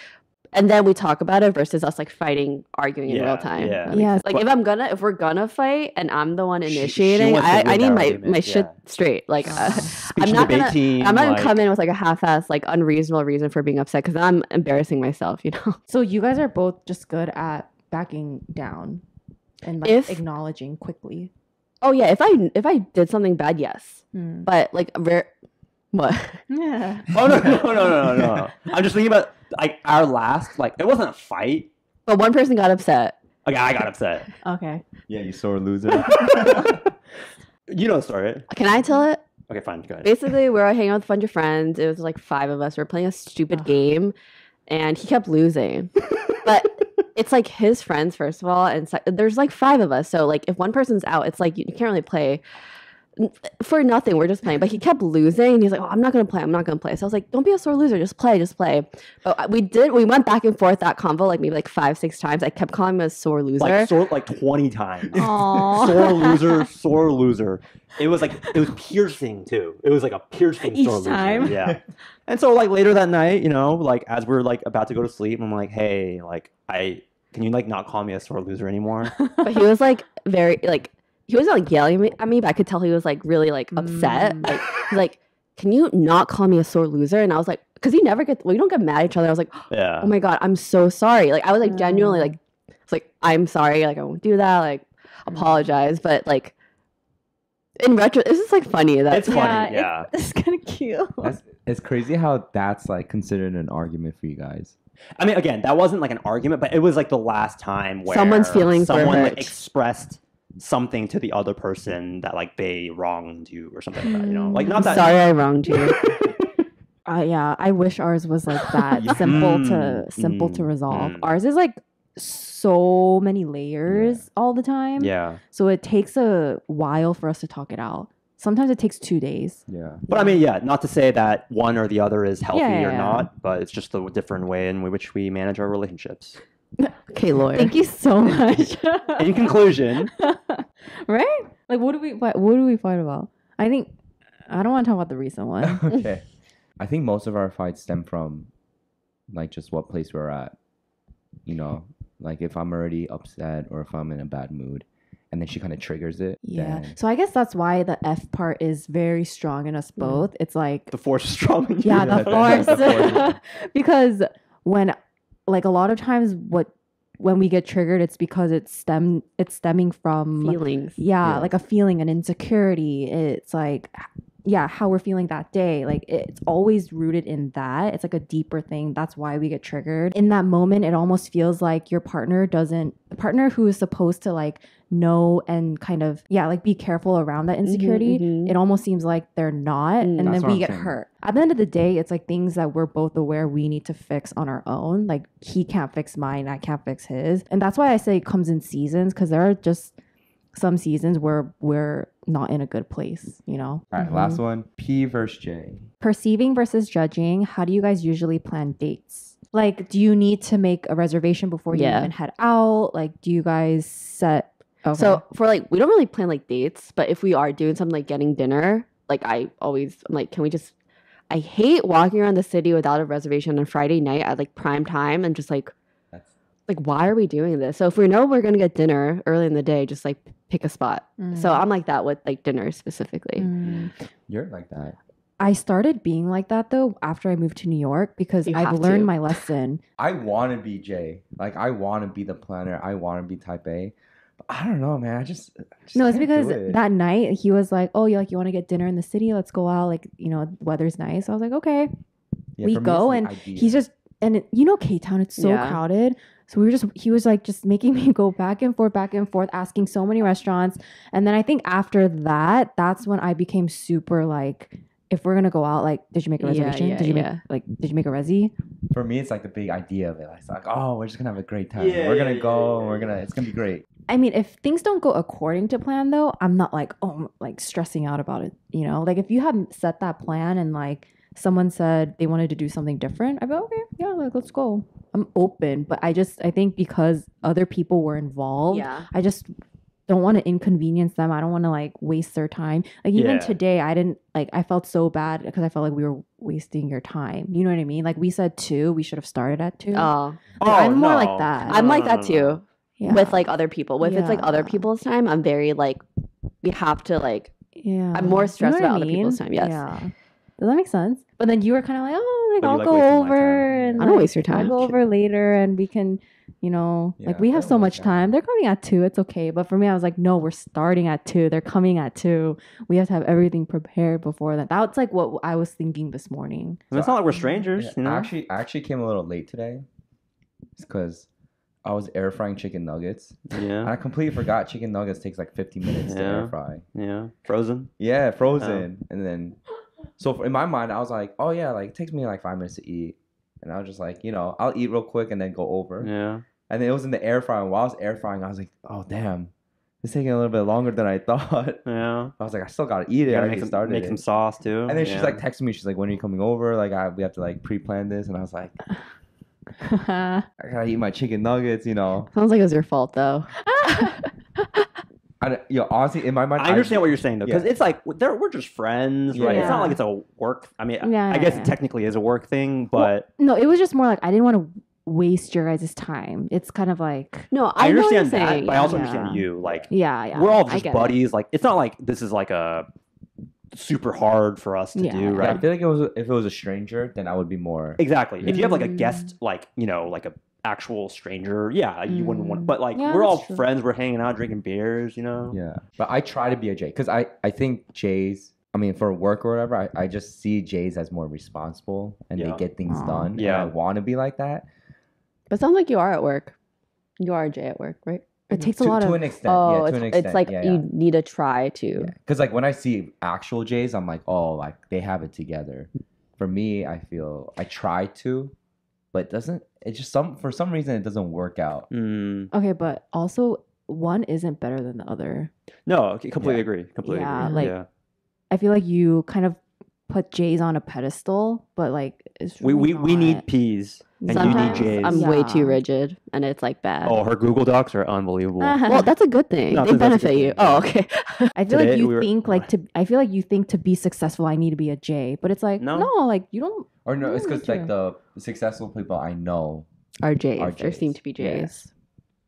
S2: and then we talk about it versus us like fighting, arguing in real time.
S3: Yeah.
S2: Like if we're gonna fight and I'm the one initiating, I need my shit straight. Like I'm not gonna come in with like a half-ass like unreasonable reason for being upset because I'm embarrassing myself.
S3: So you guys are both just good at backing down and like acknowledging quickly.
S2: Oh yeah, if I did something bad, yes. But like what?
S3: Yeah.
S4: Oh no. I'm just thinking about like our last, like it wasn't a fight.
S2: But one person got upset.
S4: Okay, I got upset.
S3: Okay.
S1: Yeah, you sore loser.
S4: You know the story, right?
S2: Can I tell it?
S4: Okay, fine. Go ahead.
S2: Basically, we were hanging out with a bunch of friends. It was like 5 of us. We were playing a stupid game, and he kept losing. But it's like his friends, first of all, and there's like 5 of us. So like if one person's out, it's like you can't really play for nothing. We're just playing. But he kept losing, and he's like, "Oh, I'm not gonna play. I'm not gonna play." So I was like, "Don't be a sore loser. Just play. Just play." But we went back and forth that convo like maybe like 5-6 times. I kept calling him a sore loser,
S4: like 20 times.
S3: Aww.
S4: Sore loser. It was piercing too. It was like a piercing
S3: Each
S4: sore
S3: time.
S4: loser. Yeah. And so like later that night, like as we're like about to go to sleep, I'm like, "Hey, like can you like not call me a sore loser anymore?"
S2: But he was like very like. He wasn't like yelling at me, but I could tell he was like really like upset. Like he's like, "Can you not call me a sore loser?" And I was like, because we don't get mad at each other. I was like, "Oh my god, I'm so sorry." Like I was like genuinely like, it's like I'm sorry. Like I won't do that. Like apologize. But like in retro, this is like funny.
S4: It's funny. Yeah,
S3: it's kind of cute.
S1: It's crazy how that's like considered an argument for you guys.
S4: I mean, again, that wasn't like an argument, but it was like the last time where
S2: someone's feelings were hurt.
S4: Like expressed something to the other person that like they wronged you or something like that, like not that.
S2: Sorry, I wronged you.
S3: Yeah, I wish ours was like that simple to resolve. Ours is like so many layers all the time.
S4: Yeah.
S3: So it takes a while for us to talk it out. sometimes it takes 2 days.
S1: Yeah.
S4: But I mean, yeah, not to say that one or the other is healthy or
S3: Yeah.
S4: not, but it's just a different way in which we manage our relationships.
S2: Okay, lawyer.
S3: Thank you so much.
S4: In conclusion,
S3: Right? Like, what do we fight about? I think I don't want to talk about the recent one.
S1: Okay. I think most of our fights stem from like just what place we're at. You know, like if I'm already upset or if I'm in a bad mood, and then she kind of triggers it.
S3: Yeah.
S1: then-
S3: So I guess that's why the F part is very strong in us both. It's like
S4: the force is strong in you.
S3: yeah,
S1: Yeah,
S3: the
S1: the
S3: force. Because when like a lot of times when we get triggered, it's because it's stemming from
S2: Feelings.
S3: yeah,
S1: Yeah.
S3: like a feeling, an insecurity. It's like yeah, how we're feeling that day. Like it's always rooted in that. It's like a deeper thing. That's why we get triggered. In that moment, it almost feels like the partner who is supposed to like know and kind of like be careful around that insecurity.
S2: mhm.
S3: It almost seems like they're not, and
S1: That's
S3: then
S1: what
S3: we
S1: I'm
S3: get
S1: saying.
S3: hurt. At the end of the day, it's like things that we're both aware we need to fix on our own. Like he can't fix mine, I can't fix his, and that's why I say it comes in seasons, because there are just some seasons where we're not in a good place, you know.
S1: All right, last one. P versus J.
S3: Perceiving versus judging. How do you guys usually plan dates? Like, do you need to make a reservation before you
S2: Yeah.
S3: even head out? Like, do you guys set? Okay.
S2: So for like, we don't really plan like dates, but if we are doing something like getting dinner, like I'm like, can we just? I hate walking around the city without a reservation on Friday night at like prime time and just like why are we doing this? So if we know we're gonna get dinner early in the day, just like pick a spot. So I'm like that with like dinner specifically.
S1: You're like that.
S3: I started being like that though after I moved to New York because
S2: You
S3: I've
S2: have
S3: learned
S2: to.
S3: my lesson.
S1: I want to be J. Like I want to be the planner. I want to be type A. But I don't know, man. I just
S3: No, it's
S1: can't
S3: because
S1: do it.
S3: that night he was like, "Oh, you want to get dinner in the city? Let's go out. Like, you know, the weather's nice." I was like, "Okay."
S1: Yeah,
S3: we
S1: for me,
S3: go,
S1: it's the
S3: and
S1: idea.
S3: he's just you know, K-Town, it's so
S2: Yeah.
S3: crowded. So he was like just making me go back and forth, asking so many restaurants. And then I think after that, that's when I became super like, if we're gonna go out, like, did you make a
S2: Yeah,
S3: reservation?
S2: yeah,
S3: did you
S2: yeah.
S3: did you make a resi?
S1: For me, it's like the big idea of it. It's like, oh, we're just gonna have a great time.
S4: Yeah,
S1: we're gonna
S4: yeah,
S1: go.
S4: yeah,
S1: We're gonna.
S4: yeah.
S1: It's gonna be great.
S3: I mean, if things don't go according to plan though, I'm not like, oh, I'm like stressing out about it. You know, like if you hadn't set that plan and like someone said they wanted to do something different, I'd be like, okay, yeah, like let's go. I'm open, but I think because other people were involved,
S2: Yeah.
S3: I just don't want to inconvenience them. I don't want to like waste their time. Like even
S4: Yeah.
S3: today, I felt so bad because I felt like we were wasting your time. You know what I mean? Like we said 2, we should have started at 2.
S2: Oh,
S3: I'm more
S4: no.
S3: like that.
S2: I'm like
S4: No,
S2: that
S4: no,
S2: too.
S4: no.
S3: Yeah.
S2: With like other people. If it's like other
S3: Yeah.
S2: people's time, I'm very like we have to like
S3: Yeah.
S2: I'm more stressed
S3: You know what
S2: about
S3: I
S2: other people's
S3: mean?
S2: time, yes.
S3: Yeah. Does that make sense? But then you were kind of like, oh, like
S4: But you
S3: I'll
S4: like
S3: go
S4: wasting my
S3: over
S4: time.
S3: and
S2: I don't
S3: like,
S2: waste your
S3: I'll
S2: time.
S3: go over later and we can, you know,
S1: Yeah,
S3: like we have
S1: it'll
S3: so
S1: work
S3: much
S1: out.
S3: time. They're coming at 2. It's okay. But for me, I was like, no, we're starting at 2. They're coming at 2. We have to have everything prepared before that. That's like what I was thinking this morning.
S4: I mean, it's not like we're strangers,
S1: Yeah,
S4: you know.
S1: I actually came a little late today. It's because I was air frying chicken nuggets. And
S4: Yeah,
S1: I completely forgot chicken nuggets takes like 50 minutes to air
S4: Yeah.
S1: fry.
S4: yeah, frozen.
S1: Yeah, frozen. And then, so in my mind, I was like, oh yeah, like it takes me like 5 minutes to eat. And I was just like, you know, I'll eat real quick and then go over.
S4: Yeah,
S1: And then it was in the air fryer. And while I was air frying, I was like, oh damn, it's taking a little bit longer than I thought.
S4: yeah.
S1: I was like, I still gotta eat it.
S4: You
S1: I
S4: gotta
S1: already started
S4: make
S1: it.
S4: some sauce too.
S1: And then she's
S4: Yeah.
S1: like texting me. She's like, when are you coming over? Like we have to like pre-plan this. And I was like, I gotta eat my chicken nuggets. You know,
S2: Sounds like it was your fault though.
S1: honestly, in my mind,
S4: I understand what you're saying though, because
S1: Yeah.
S4: it's like we're just friends, right? It's not
S3: Yeah.
S4: like it's a work. I mean,
S3: Yeah,
S4: I guess
S3: yeah.
S4: it technically is a work thing, but
S3: No, it was just more like I didn't want to waste your guys' time. It's kind of like,
S2: No,
S4: I
S2: know what you're
S4: understand that.
S2: saying.
S4: But I also
S3: Yeah.
S4: understand you. Like,
S3: yeah.
S4: we're all
S3: I
S4: just
S3: get it.
S4: buddies. Like, it's not like this is like a super hard for us to
S3: Yeah.
S4: do,
S3: Yeah,
S1: I
S4: right?
S1: feel like if it was a stranger, then I would be more.
S4: Exactly. If you have like a
S3: Mm.
S4: guest, like, you know, like a actual stranger, yeah, you wouldn't want.
S3: Mm.
S4: But like,
S3: Yeah,
S4: we're all
S3: that's true.
S4: friends. We're hanging out, drinking beers, you know.
S1: Yeah, but I try to be a J because I think J's. I mean, for work or whatever, I just see J's as more responsible and they
S4: Yeah.
S1: get things
S3: Aw.
S1: done.
S4: Yeah.
S1: and I want to be like that.
S2: But sounds like you are at work. You are a J at work, right?
S3: It takes a
S1: To,
S3: lot
S1: to
S3: of
S1: an extent,
S2: Oh,
S1: yeah, to an extent.
S2: it's like
S1: yeah,
S2: you need to try to.
S1: Because like when I see actual J's, I'm like, oh, like they have it together. For me, I feel I try to, but it doesn't. It just for some reason it doesn't work out.
S4: Mm.
S3: okay, but also one isn't better than the other.
S4: No, okay, completely
S1: Yeah.
S4: agree. Completely
S3: Yeah,
S4: agree.
S3: like-
S4: yeah.
S3: I feel like you kind of put J's on a pedestal, but like it's
S4: We
S3: really
S4: need
S3: not.
S4: P's and
S2: Sometimes
S4: you need J's.
S2: I'm way
S3: Yeah.
S2: too rigid, and it's like bad.
S4: Oh, her Google Docs are unbelievable.
S2: Well, that's a good thing.
S4: No,
S2: They
S4: that's a good
S2: benefit you.
S4: thing,
S2: Oh,
S4: yeah.
S2: okay.
S3: I feel
S4: Today
S3: like you
S4: we were-
S3: think like to. I feel like you think to be successful, I need to be a J, but it's like
S4: No.
S3: no, like you don't.
S1: Or no, it's
S3: need
S1: because
S3: to.
S1: like the successful people I know
S2: Are J's.
S1: Are
S2: There seem
S1: Js,
S2: to be J's.
S1: yes.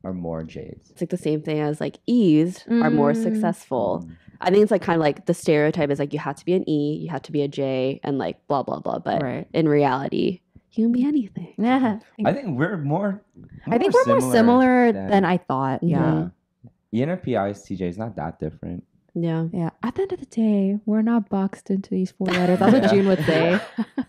S1: are more J's.
S2: It's like the same thing as like E's are more
S3: Mm.
S2: successful.
S1: Mm.
S2: I think it's like kind of like the stereotype is like you have to be an E, you have to be a J, and like blah blah blah. But
S3: Right.
S2: in reality, you can be anything.
S3: Yeah.
S1: I think we're more.
S3: I think we're more similar than I thought.
S2: Mhm.
S3: Yeah.
S1: ENFP ISTJ is not that different.
S2: Yeah.
S3: Yeah. At the end of the day, we're not boxed into these 4 letters. That's what
S1: Yeah.
S3: June would say.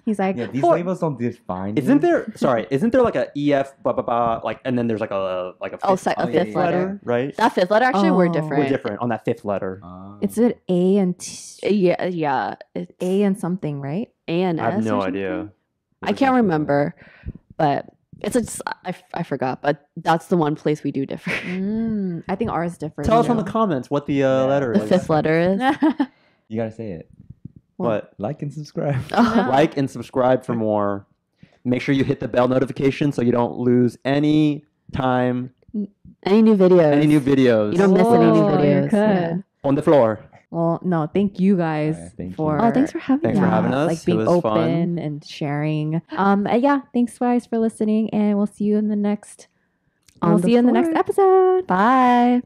S3: He's like,
S1: Yeah, these
S3: "Four."
S1: labels don't define.
S4: Isn't
S1: me.
S4: there? Sorry, isn't there like a EF blah blah blah like, and then there's like a
S2: Oh,
S4: fifth,
S2: a fifth letter.
S4: right?
S2: That fifth letter actually we're
S3: Oh.
S2: different.
S4: We're different on that fifth letter.
S3: It's an A and
S2: Yeah, yeah. It's
S3: A and something, right?
S2: A and S.
S4: I have no
S2: or something.
S4: idea.
S2: I can't remember, but it's just I forgot. But that's the one place we do differ.
S3: I think ours is different.
S4: Tell us
S3: too.
S4: in the comments what the
S1: Yeah.
S4: letter
S2: The
S4: is.
S2: fifth letter is.
S1: You gotta say it.
S4: What?
S1: Like and subscribe.
S2: Oh,
S4: Like and subscribe for more. Make sure you hit the bell notification so you don't lose any time,
S2: any new videos?
S4: any new videos
S2: You don't miss any new
S3: Oh,
S2: videos.
S3: you're good.
S2: Yeah.
S4: on the floor.
S3: Well, no, thank you guys
S1: Alright, thank you.
S3: for
S2: Oh, thanks for having
S4: Thanks
S2: me.
S4: for having us.
S3: Like
S4: It
S3: being
S4: was
S3: open
S4: fun.
S3: and sharing. Yeah, thanks guys for listening, and we'll see you in the next.
S2: On
S3: We'll
S2: the
S3: see you in the next
S2: floor.
S3: episode.
S2: Bye.